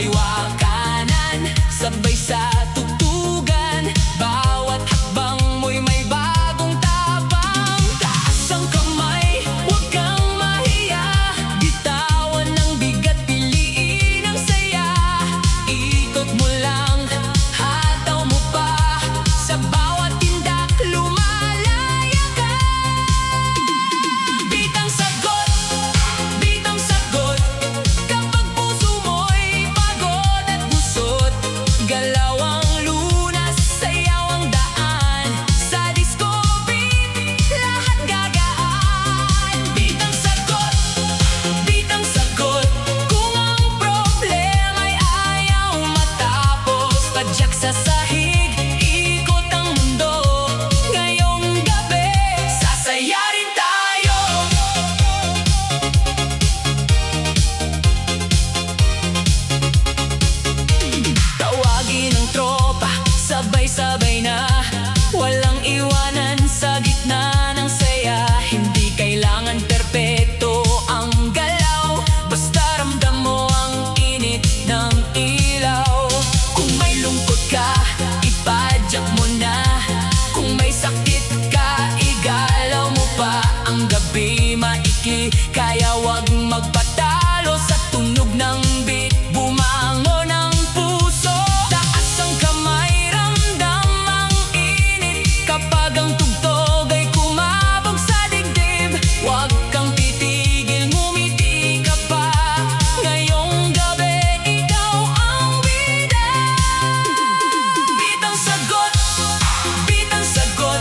kaliwa kanan, sabay sa tugtugan. Bawat hakbang mo'y may bagong tabang. Taas ang kamay, huwag kang mahiya. Bitawan ng bigat, piliin ang saya. Ikot mo lang, hataw mo pa. Sa bawat tindak, lumalaya ka. Bitang sagot, bitang sagot. Kapag puso mo'y pagod at gusot, galaw ang lunas, sayaw ang daan. Sa disco beat, lahat gagaan. Bitang sagot, bitang sagot. Kung ang problema'y ayaw matapos, padyak sa sahig, ikot ang mundo. Ngayong gabi, sasaya rin tayo. Tawagin ang tropa, sabay-sabay na. Walang iwanan sa gitna ng saya. Hindi kailangan perpekto ang galaw, basta ramdam mo ang init ng ilaw. Kung may lungkot ka, ipadyak mo na. Kung may sakit ka, igalaw mo pa. Ang gabi maikli, kaya wag magpatalo sa tunog ng beat. Bumangon ang puso, taas ang kamay, ramdam ang init. Kapag ang tugtog ay kumabog sa dibdib, wag kang titigil, ngumiti ka pa. Ngayong gabi, ikaw ang bida. Bitang sagot, bitang sagot.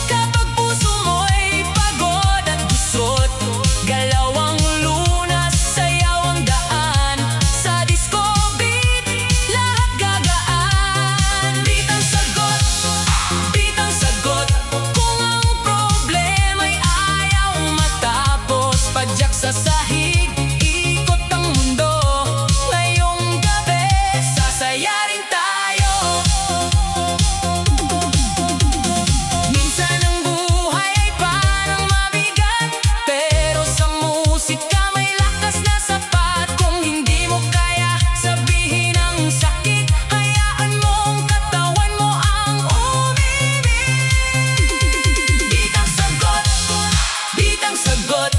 Kapag puso mo'y pagod at gusot, galaw ang lunas, sayaw ang daan. Sa disco beat, lahat gagaan. Bitang sagot, bitang sagot. Kung ang problema'y ayaw matapos, padyak sa sahig, ikot ang mundo. Ngayong gabi, sasaya rin tayo. Minsan ang buhay ay parang mabigat, pero sa musika may lakas na sapat. Kung hindi mo kaya sabihin ang sakit, hayaan mo ang katawan mo ang umibig. Bitang sagot, bitang sagot.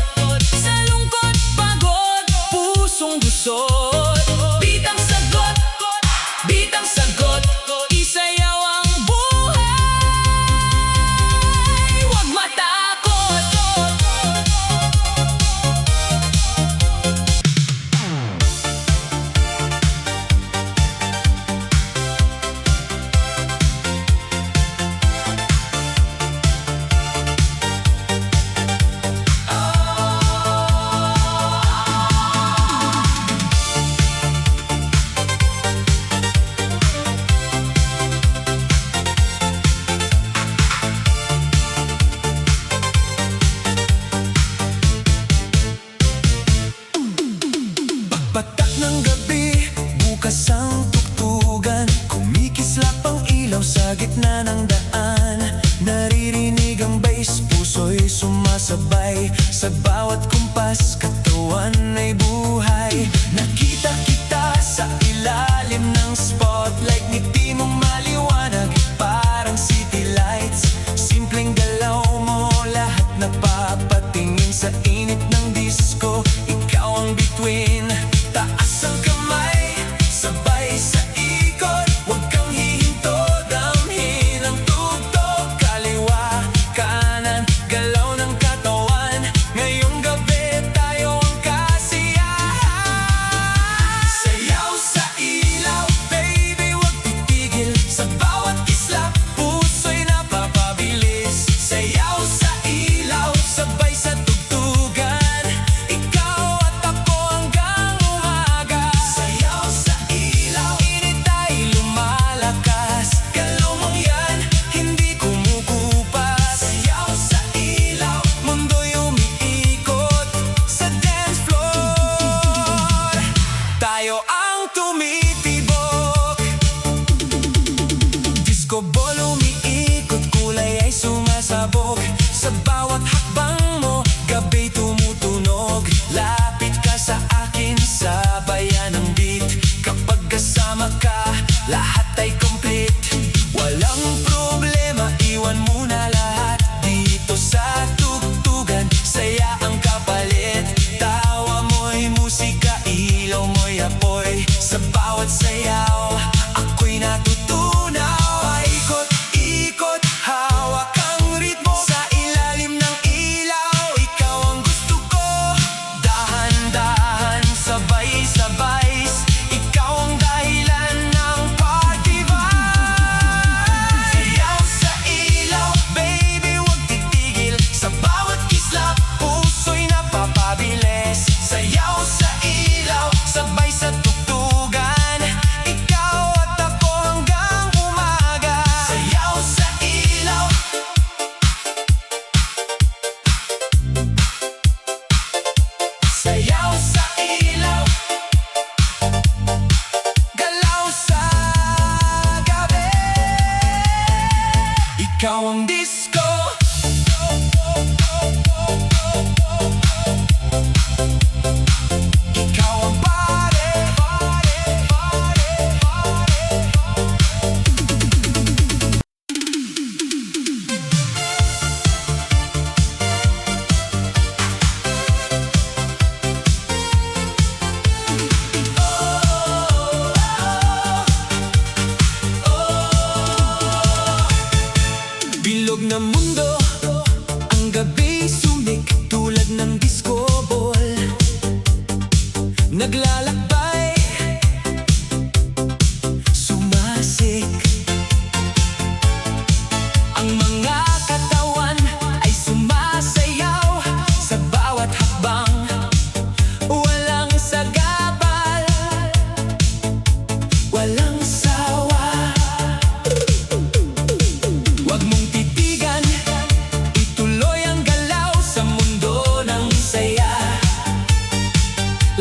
Sa lungkot, pagod, pusong gusot. Bitang sagot, bitang sagot. Isayaw ang buhay, huwag matakot. Patak ng gabi, bukas ang tugtugan. Kumikislap ang ilaw sa gitna ng daan. Naririnig ang bass, puso'y sumasabay. Sa bawat kumpas, katawan ay buhay. Nakita kita sa ilalim ng spotlight. Ngiti mong maliwanag, parang city lights. Simpleng galaw mo, lahat napapatingin sa init ng disco. Ikaw ang bituin. Taas ang kamay, sabay sa ikot. Huwag kang hihinto, damhin ang tugtog. Kaliwa, kanan, galaw ng katawan. Ngayong gabi, tayo ang kasiyahan. Sayaw sa ilaw, baby, huwag titigil. Sa bawat kislap, puso'y napapabilis. Sayaw sa ilaw, sabay sa tugtugan. Ikaw at ako hanggang umaga. Sayaw sa ilaw, init ay lumalakas. Galaw mong yan, hindi kumukupas. Sayaw sa ilaw, mundo'y umiikot sa dance floor. Tayo ang tumitibok. Disco ball umiikot, kulay ay sumasabog. Sa bawat hakbang mo, gabi tumutunog. Lapit ka sa akin, sabayan ang beat. Kapag Sa bawat sayaw, ako'y natutunaw. Paikot-ikot, hawak ang ritmo. Sa ilalim ng ilaw, ikaw ang gusto ko. Dahan-dahan, sabay-sabay, ikaw ang dahilan ng party vibe. Sayaw sa ilaw, baby, huwag titigil. Sa bawat kislap, puso'y napapabilis. Sayaw sa ilaw, sabay sa tugtugan, ikaw at ako hanggang umaga. Sayaw sa ilaw. Sayaw sa ilaw. Galaw sa gabi, ikaw ang disco. Ikaw ang pare. Bilog na mundo, ang gabi sumik tulad ng disco ball. Naglalakbay, sumasik. Ang mga katawan ay sumasayaw sa bawat hakbang. Walang sagabal, walang sawa. Huwag mong titigan, ituloy ang galaw sa mundo ng saya.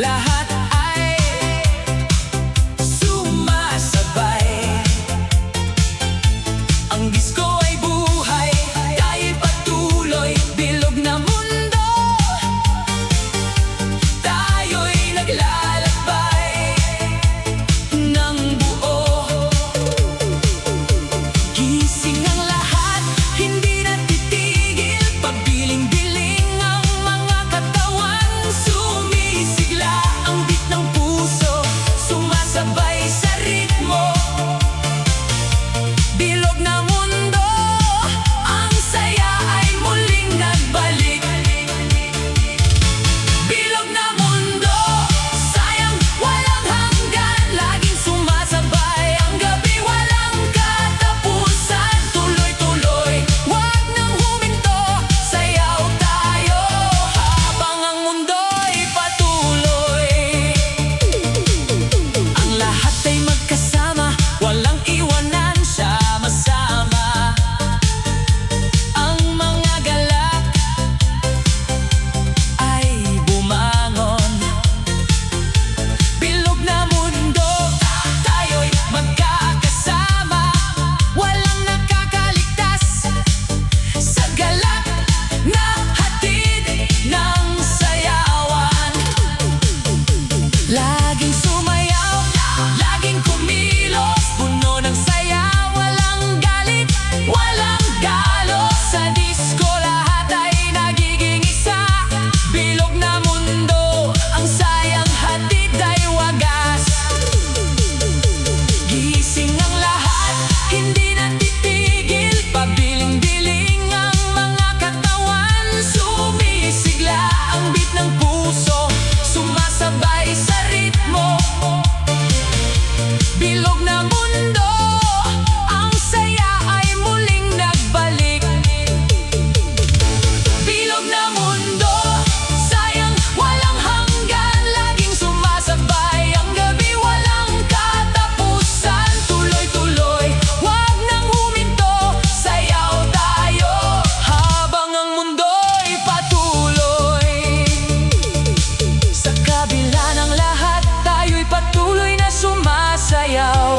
Lahat ay sumasabay. Ang disco ay buhay, tayo'y patuloy. Bilog na mundo, tayo'y naglalakbay ng buo. Gising ang lahat, hindi na titigil. Pabiling-biling ang mga katawan, sumisigla ang beat ng puso, sumasabay sa ritmo. Bilog na mundo, ang saya ay muling nagbalik. Bilog na mundo, sayang walang hanggan, laging sumasabay ang gabi, walang katapusan. Tuloy-tuloy, wag nang huminto, sayaw tayo habang ang mundo'y patuloy. Ang lahat ay magkasama, walang iwanan, sama-sama. Ang mga galak ay bumangon. Bilog na mundo, tayo'y magkakasama. Walang nakakaligtas sa galak na hatid ng sayawan. Laging sumayaw, laging kumilos, puno ng saya, walang galit, walang galos. Sa disco lahat ay nagiging isa. Bilog na mundo, ang sayang hatid ay wagas. Gising ang lahat, hindi na titigil. Pabiling-biling ang mga katawan, sumisigla ang beat ng puso, sumasabay sa ritmo. Bilog na mundo, ang saya ay muling nagbalik. Bilog na mundo, sayang walang hanggan, laging sumasabay ang gabi, walang katapusan. Tuloy-tuloy, wag nang huminto, sayaw tayo habang ang mundo'y patuloy. Sa kabila ng lahat, tayo'y patuloy na sumasayaw.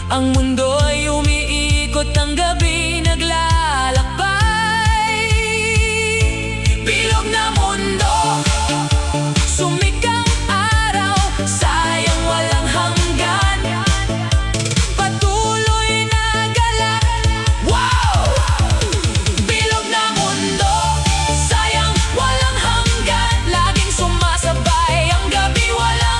Ang mundo'y umiikot, ang gabi naglalakbay. Bilog na mundo, sumikang araw, sayang walang hanggan. Patuloy na galak, wow! Bilog na mundo, sayang walang hanggan, laging sumasabay ang gabi, walang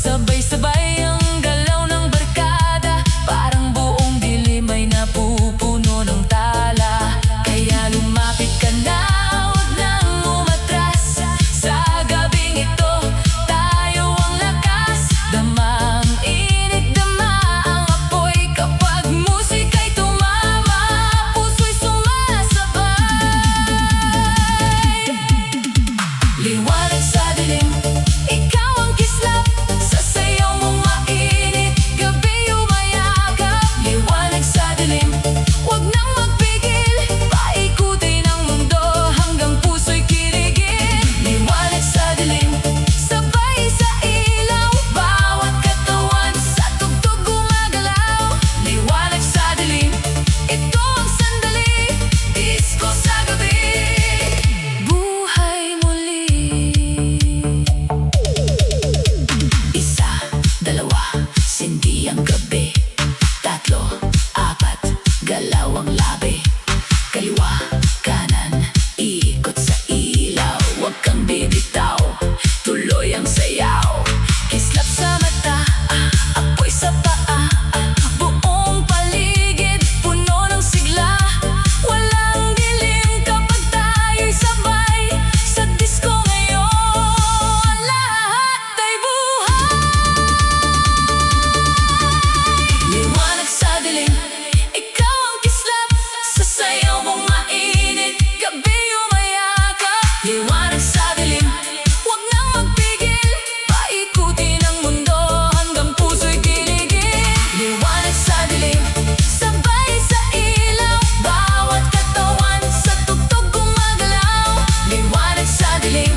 Sabay-sabay ang galaw ng barkada, parang buong dilim ay napupuno ng tala. Kaya lumapit ka na, huwag nang umatras. Sa gabing ito, tayo ang lakas. Dama ang init, dama ang apoy. Kapag musika'y tumama, puso'y sumasabay. Liwanag sa dilim, ikaw ang kislap. Sa sayaw mong mainit, gabi umayagap. Liwanag sa dilim, huwag nang magpigil. Paikutin ang mundo hanggang puso'y kiligin. Liwanag sa dilim, sabay sa ilaw. Bawat katawan sa tugtog gumagalaw. Liwanag sa dilim, ito ang sandali. Disko sa gabi, buhay muli. Isa, dalawa, sindi ang gabi. Tatlo, apat, galaw ang labi. Kaliwa, kanan, ikot sa ilaw. Huwag kang bibitaw, tuloy ang sayaw. Kislap sa mata, apoy sa paa. Buong paligid, puno ng sigla. Walang dilim kapag tayo'y sabay. Sa disko ngayon, lahat ay buhay. Liwanag sa dilim, ikaw ang kislap. Sa sayaw mong mainit, gabi umayakap. Liwanag sa dilim, huwag nang magpigil. Paikutin ang mundo hanggang puso'y kiligin. Liwanag sa dilim, sabay sa ilaw. Bawat katawan sa tugtog gumagalaw. Liwanag sa dilim,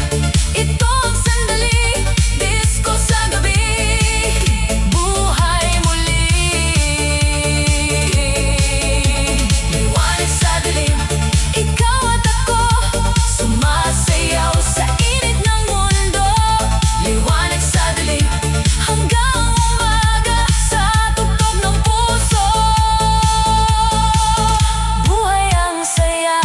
ito ang sandali. Disko sa gabi, buhay muli. Liwanag sa dilim, ikaw at ako, sumasayaw sa init ng mundo. Liwanag sa dilim, hanggang umaga sa tugtog ng puso. Buhay ang saya.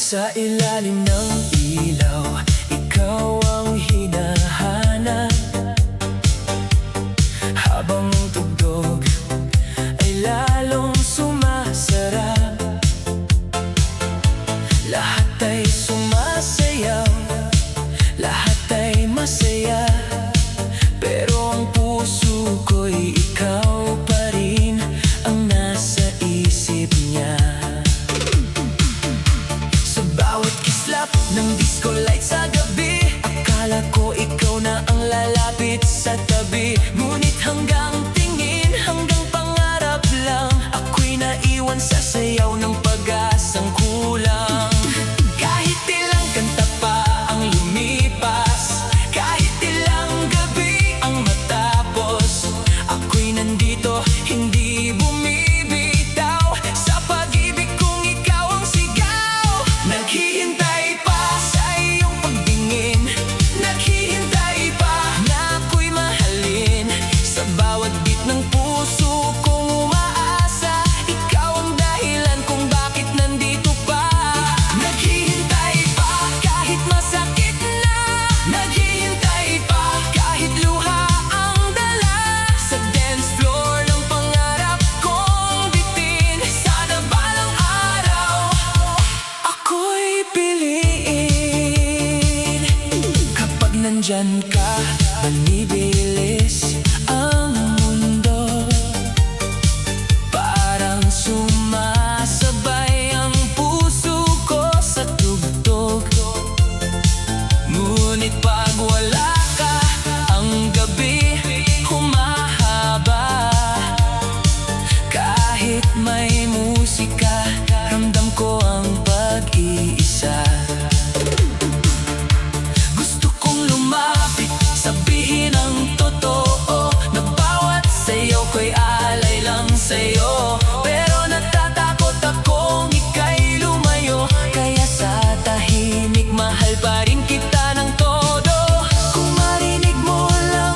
Sa ilalim ng ilaw, ikaw ang hinahanap. Habang ang tugtog ay lalong sumasarap. Lahat ay sumasayaw, lahat ay masaya. Pero ang puso ko'y ikaw pa rin ang nasa isip niya. Sa bawat kislap ng disco light sa gabi, akala ko ikaw na ang lalapit sa tabi. Ngunit hanggang tingin, hanggang pangarap lang, ako'y naiwan sa sayaw ng pag-asang kulang. Kahit ilang kanta pa ang lumipas, kahit ilang gabi ang matapos, ako'y nandito, hindi bumibitaw. Sa pag-ibig kong ikaw ang sigaw. Naghihintay pa sa iyong pagtingin, naghihintay pa na ako'y mahalin. Sa bawat beat ng puso kong umaasa, ikaw ang dahilan kung bakit nandito pa. Naghihintay pa kahit masakit na, naghihintay pa kahit luha ang dala. Sa dance floor ng pangarap kong bitin, sana balang araw ako'y piliin. Kapag nandyan ka, banibilis ang mundo. Parang sumasabay ang puso ko sa tugtog. Ngunit pag wala ka, ang gabi humahaba. Kahit may musika, ramdam ko ang pag-iisa. Gusto kong lumapit, sabihin ang totoo, na bawat sayaw ko'y alay lang sa'yo. Pero natatakot akong ika'y lumayo, kaya sa tahimik mahal pa rin kita ng todo. Kung marinig mo lang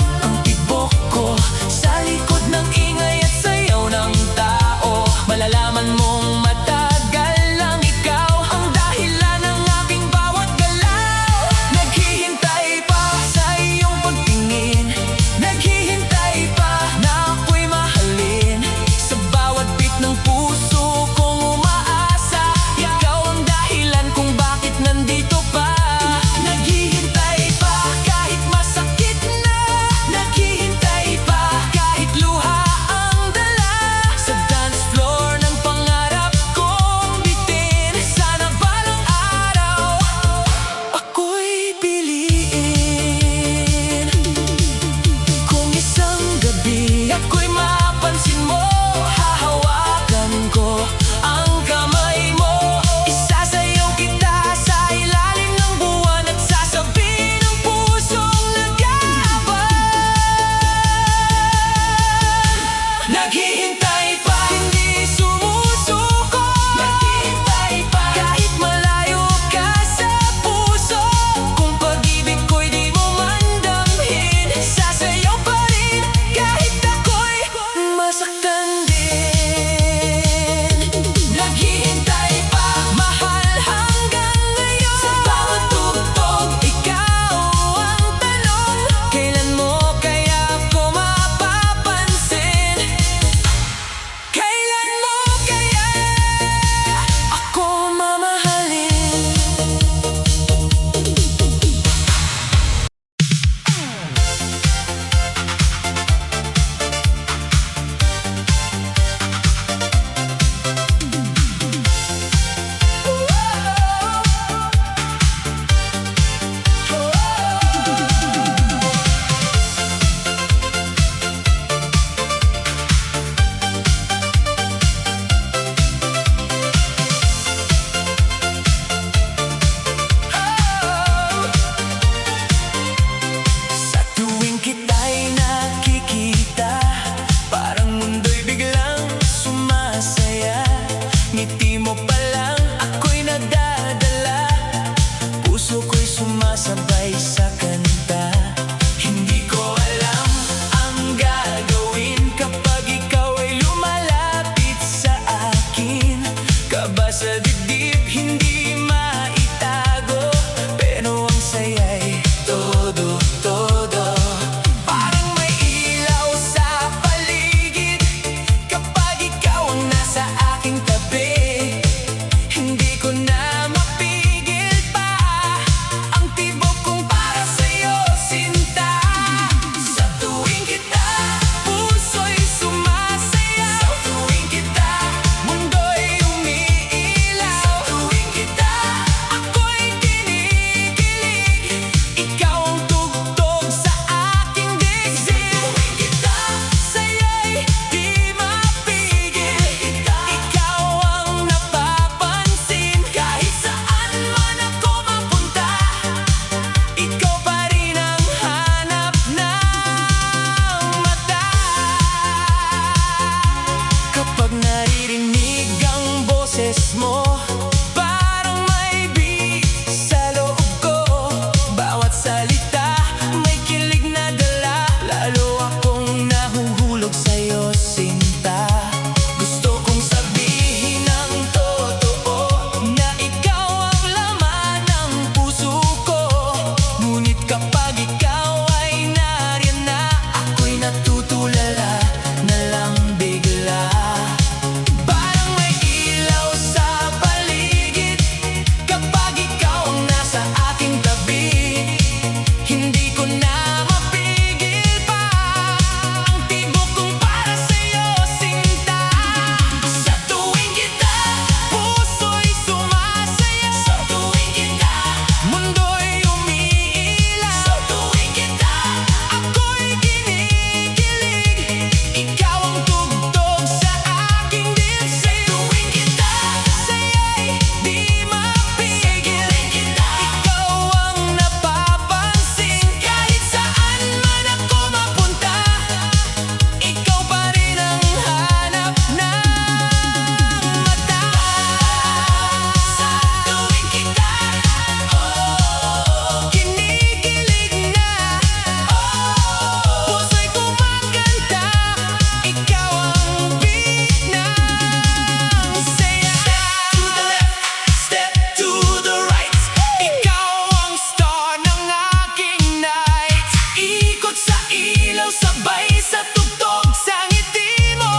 sa ilaw, sabay sa tugtog, sa ngiti mo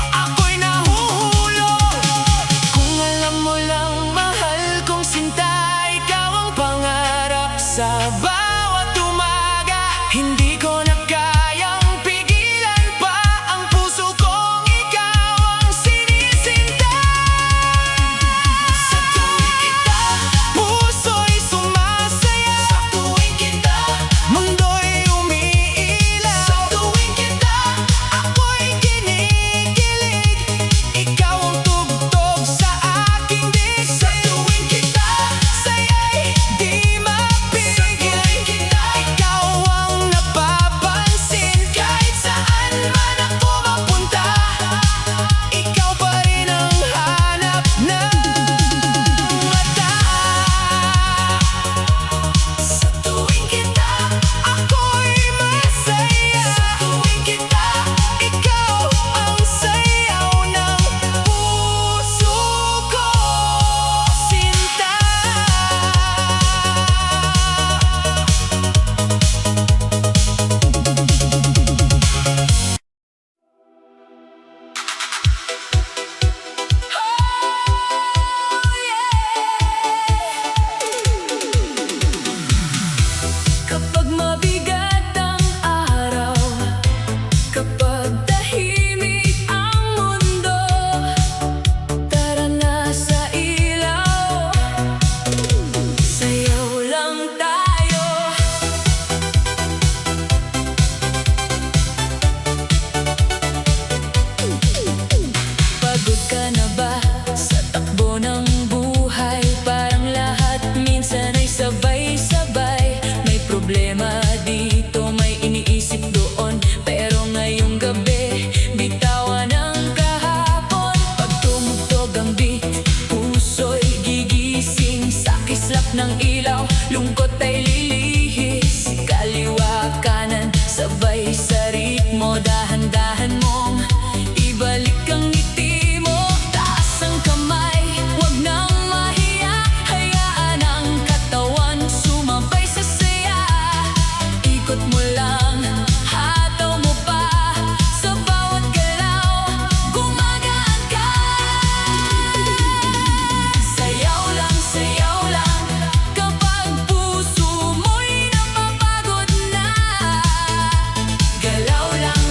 ako'y nahuhulog. Kung alam mo lang, mahal kong sinta, ikaw ang pangarap sa bawat umaga. Hindi ko na kayang pigilan pa ang puso kong ikaw ang sinisinta. Sa tuwing kita, puso'y sumasaya. Sa tuwing kita, mundo'y umiilaw. Sa tuwing kita, ako'y kinikilig. Ikaw ang tugtog sa aking dig. Sa tuwing kita, saya'y di mapigil. Sa tuwing kita, ikaw ang napapansin. Kahit saan man ako mapunta, ikaw pa rin ang hanap ng mata. Sa tuwing kita, ako'y masaya. Sa tuwing kita, ikaw ang sayaw ng puso ko, sinta. Kapag mabigat ang araw, kapag tahimik ang mundo, tara na sa ilaw, sayaw lang tayo. Pagod ka na ba sa takbo ng buhay? Parang lahat minsan ay sabay-sabay. May problema dito, may iniisip doon. Pero ngayong gabi, bitawan ang kahapon. Pag tumugtog ang beat, puso'y gigising. Sa kislap ng ilaw, lungkot ay lilihis. Kaliwa kanan, sabay sa ritmo. Dahan-dahan mong ibalik ang ngiti mo. Taas ang kamay, wag nang mahiya. Hayaan ang katawan sumabay sa saya. Ikot mo lang, hataw mo pa. Sa bawat galaw, gumagaan ka. Sayaw lang, kapag puso mo'y napapagod na. Galaw lang,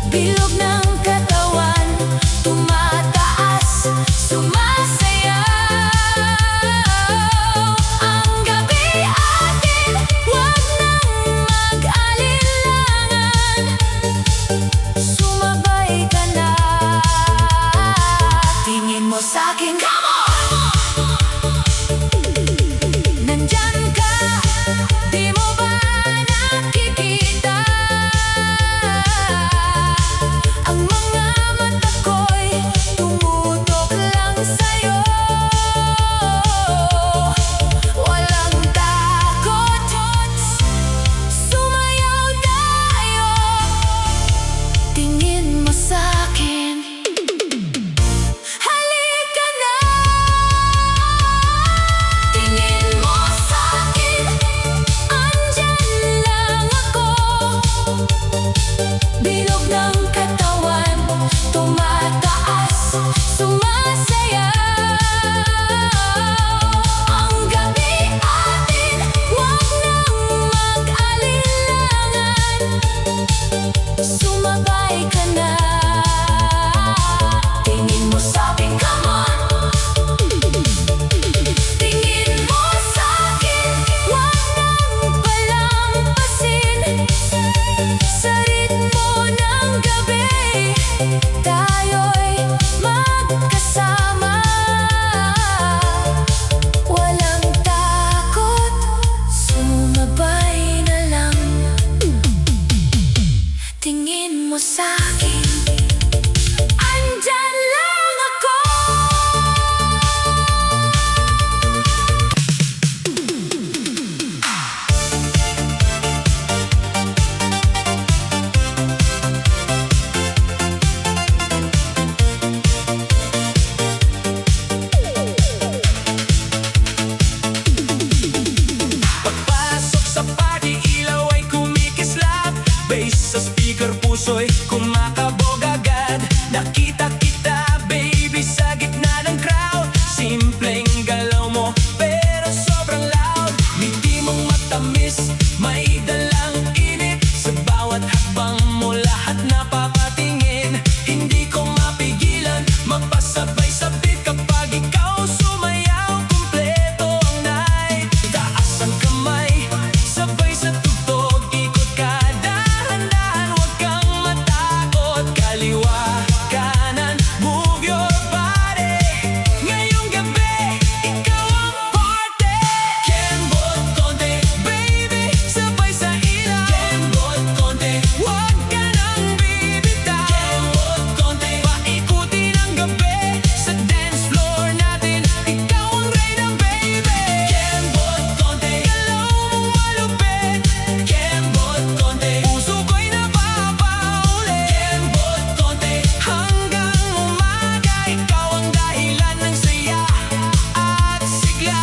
Bilog ng katawan, tumataas, sumasayaw. Ang gabi atin, wag nang mag-alinlangan. Sumabay ka na, tingin mo sa'kin, come on! Nandyan ka, di mo ba nakikita? Ang mga mata ko'y tumutok lang sa'yo. Walang takot, sumayaw tayo. Tingin mo sa'kin, halika na. Tingin mo sa'kin, andyan lang ako. Bilog ng katawan, tumataas, sumasayaw. Ang gabi atin, wag nang mag-alinlangan. Sumabay ka na, tingin mo sa'kin, come on. Tingin mo sa'kin, wag nang palampasin. Sa ritmo ng gabi, tayo'y magkasama. Walang takot, sumabay na lang. Tingin mo sa'kin, andyan lang ako. Pagpasok sa party, ilaw ay kumikislap. Bass sa speaker, puso'y kumakabog agad. Nakita kita, baby, sa gitna ng crowd. Simpleng galaw mo, pero sobrang loud. Ngiti mong matamis, may dalang init. Sa bawat hakbang mo, lahat napapatingin. Hindi ko mapigilan, mapasabay sa beat kapag ikaw sumayaw. Kumpleto ang night, taas ang kamay, sabay sa tugtog, ikot ka dahan-dahan. Huwag kang matakot, kaliwa, kanan, move your body. Ngayong gabi, ikaw ang party. Kembot konti, baby, sabay sa ilaw. Kembot konti, huwag ka nang bibitaw. Kembot konti, paikutin ang gabi. Sa dance floor natin, ikaw ang reyna, baby. Kembot konti, galaw mong malupit. Kembot konti, puso ko'y napapauli. Kembot konti, hanggang umaga, ikaw ang dahilan ng saya at sigla.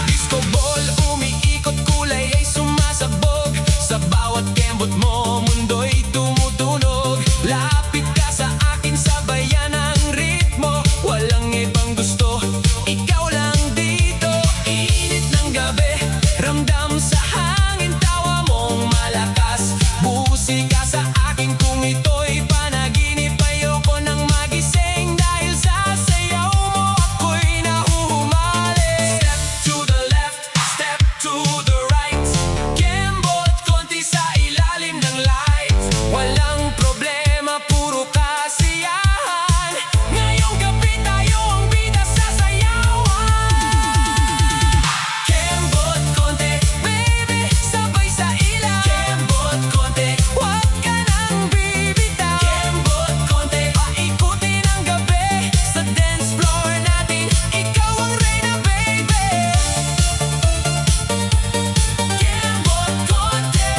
Disco ball, umiikot, kulay ay sumasabog. Sa bawat kembot mo, mundo'y tumutunog. Lapit ka sa akin, sabayan ang ritmo. Walang ibang gusto, ikaw lang dito. Init ng gabi, ramdam sa hangin. Tawa mong malakas, musika sa akin. Kung ito'y panaginip, ayoko nang magising. Dahil sa sayaw mo, ako'y nahuhumali. Step to the left, step to the right. Kembot konti sa ilalim ng lights. Walang problema, puro kasiyahan. Ngayong gabi, tayo ang bida sa sayawan. Kembot konti, baby, sabay sa ilaw. Kembot konti, huwag ka nang bibitaw. Kembot konti, paikutin ang gabi. Sa dance floor natin, ikaw ang reyna, baby. Kembot konti,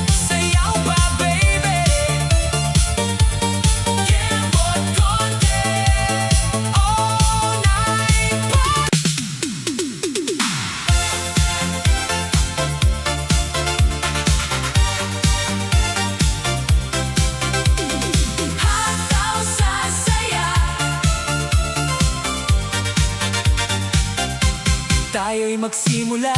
sayaw pa, baby. Kembot konti, all night pa. Hataw sa saya, tayo'y magsimula.